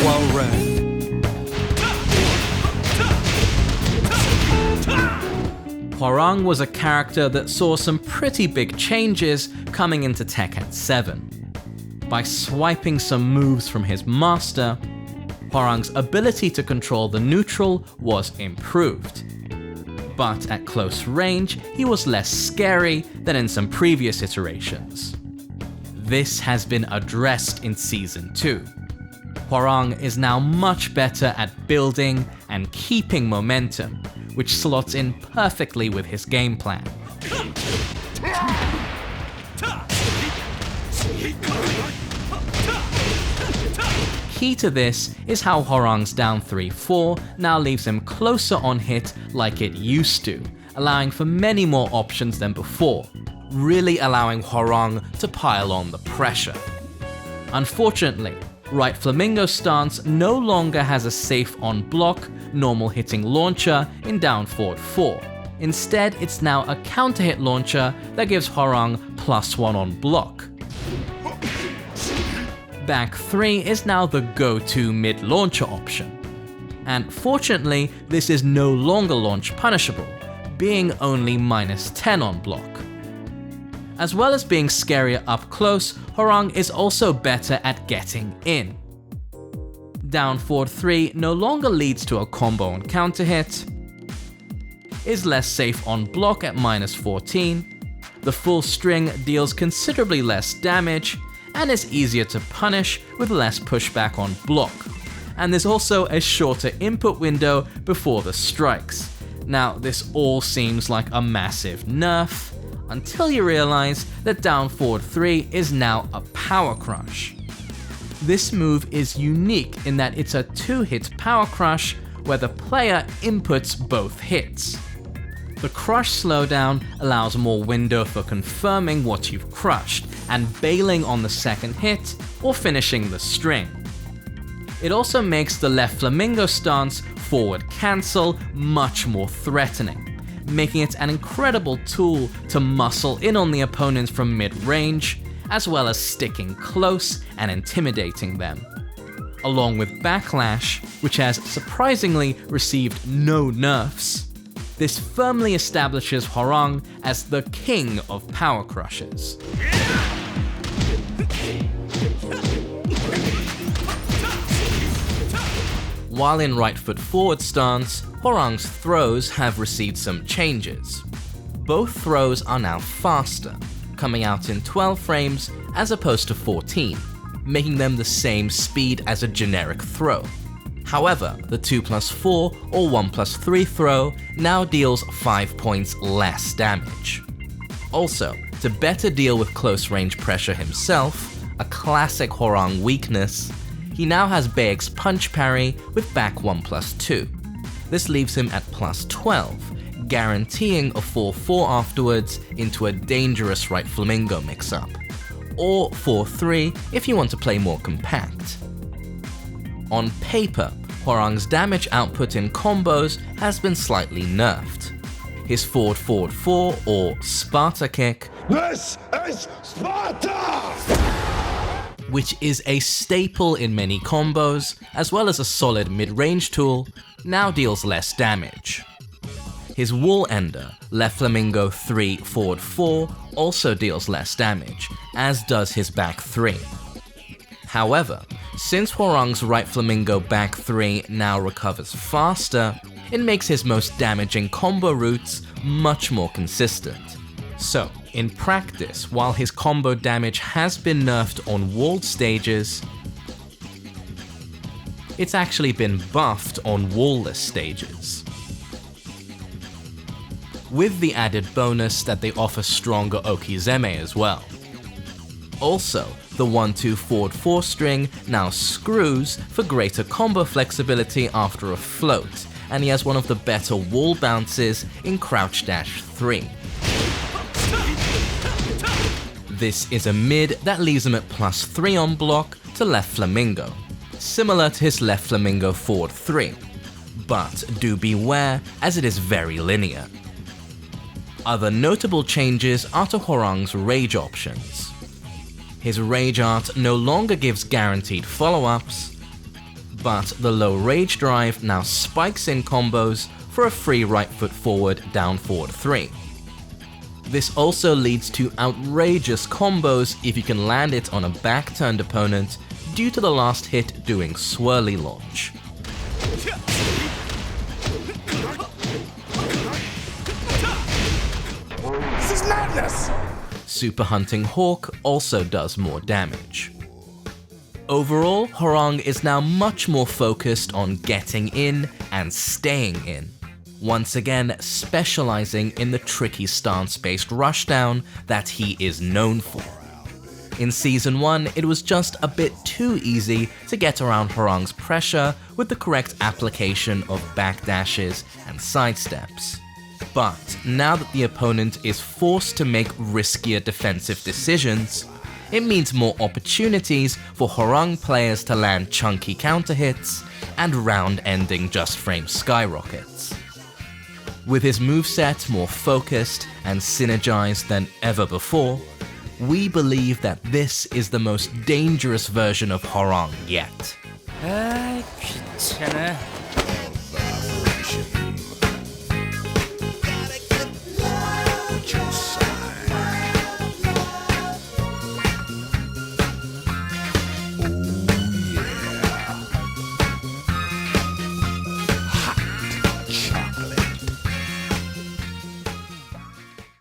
Hwoarang. Hwoarang was a character that saw some pretty big changes coming into Tekken 7. By swiping some moves from his master, Hwoarang's ability to control the neutral was improved. But at close range, he was less scary than in some previous iterations. This has been addressed in Season 2. Hwoarang is now much better at building and keeping momentum, which slots in perfectly with his game plan. Key to this is how Hwoarang's down 3-4 now leaves him closer on hit like it used to, allowing for many more options than before, really allowing Hwoarang to pile on the pressure. Unfortunately, right flamingo stance no longer has a safe on block, normal hitting launcher in down forward 4. Instead, it's now a counter hit launcher that gives Hwoarang +1 on block. Back 3 is now the go-to mid launcher option. And fortunately, this is no longer launch punishable, being only -10 on block. As well as being scarier up close, Hwoarang is also better at getting in. Down forward 3 no longer leads to a combo on counter hit, is less safe on block at -14, the full string deals considerably less damage, and is easier to punish with less pushback on block. And there's also a shorter input window before the strikes. Now, this all seems like a massive nerf, until you realize that down forward 3 is now a power crush. This move is unique in that it's a 2-hit power crush where the player inputs both hits. The crush slowdown allows more window for confirming what you've crushed and bailing on the second hit or finishing the string. It also makes the left flamingo stance forward cancel much more threatening, making it an incredible tool to muscle in on the opponents from mid-range, as well as sticking close and intimidating them. Along with Backlash, which has surprisingly received no nerfs, this firmly establishes Hwoarang as the king of power crushes. While in right foot forward stance, Hwoarang's throws have received some changes. Both throws are now faster, coming out in 12 frames as opposed to 14, making them the same speed as a generic throw. However, the 2+4 or 1+3 throw now deals 5 points less damage. Also, to better deal with close range pressure himself, a classic Hwoarang weakness, he now has Baek's punch parry with back 1+2. This leaves him at +12, guaranteeing a 4-4 afterwards into a dangerous right flamingo mix-up, or 4-3 if you want to play more compact. On paper, Hwoarang's damage output in combos has been slightly nerfed. His forward 4 or Sparta kick, This is Sparta! which is a staple in many combos, as well as a solid mid-range tool, now deals less damage. His wall ender, left flamingo 3 forward 4, also deals less damage, as does his back 3. However, since Hwoarang's right flamingo back 3 now recovers faster, it makes his most damaging combo routes much more consistent. So, in practice, while his combo damage has been nerfed on walled stages, it's actually been buffed on wall-less stages, with the added bonus that they offer stronger Okizeme as well. Also, the 1-2 forward 4 string now screws for greater combo flexibility after a float, and he has one of the better wall bounces in Crouch Dash 3. This is a mid that leaves him at +3 on block to left flamingo, similar to his left flamingo forward 3, but do beware as it is very linear. Other notable changes are to Hwoarang's rage options. His rage art no longer gives guaranteed follow-ups, but the low rage drive now spikes in combos for a free right foot forward down forward 3. This also leads to outrageous combos if you can land it on a back-turned opponent due to the last hit doing swirly launch. This is madness! Super Hunting Hawk also does more damage. Overall, Hwoarang is now much more focused on getting in and staying in, once again specializing in the tricky stance-based rushdown that he is known for. In Season 1, it was just a bit too easy to get around Hwoarang's pressure with the correct application of backdashes and sidesteps. But now that the opponent is forced to make riskier defensive decisions, it means more opportunities for Hwoarang players to land chunky counter hits and round-ending just frame skyrockets. With his moveset more focused and synergized than ever before, we believe that this is the most dangerous version of Hwoarang yet. 아, 귀찮아.